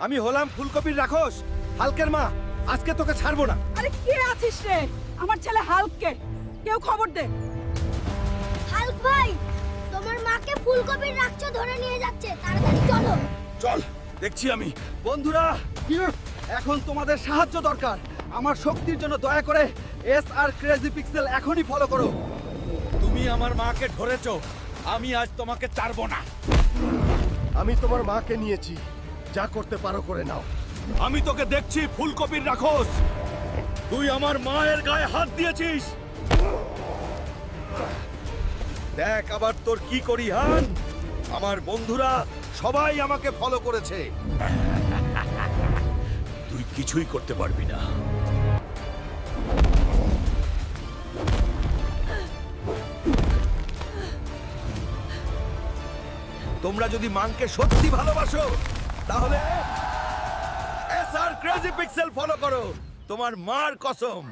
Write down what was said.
আমি হলাম ফুলকপির রাক্ষস হালকের মা। আজকে তোকে ছাড়বো না। আরে কে আছিস রে? আমার ছেলে হাল্ককে কেউ খবর দে। হাল্ক ভাই, তোমার মাকে ফুলকপির রাক্ষস ধরে নিয়ে যাচ্ছে, তাড়াতাড়ি চলো। চল, দেখছি আমি। বন্ধুরা, এখন তোমাদের সাহায্য দরকার। আমার শক্তির জন্য দয়া করে এস আর ক্রেজি পিক্সেল এখনই ফলো করো। তুমি আমার মাকে ধরেছো, আমি আজ তোমাকে ছাড়বো না। আমি তোমার মাকে নিয়েছি, যা করতে পারো করে নাও। আমি তোকে দেখছি ফুলকপির রাক্ষস। তুই আমার মায়ের গায়ে হাত দিয়েছিস। দেখ আবার তোর কি করি। হান, আমার বন্ধুরা সবাই আমাকে ফলো করেছে। তুই কিছুই করতে পারবি না। তোমরা যদি মানকে সত্যি ভালোবাসো তাহলে এসআর ক্রেজি পিক্সেল ফলো করো। তোমার মার কসম।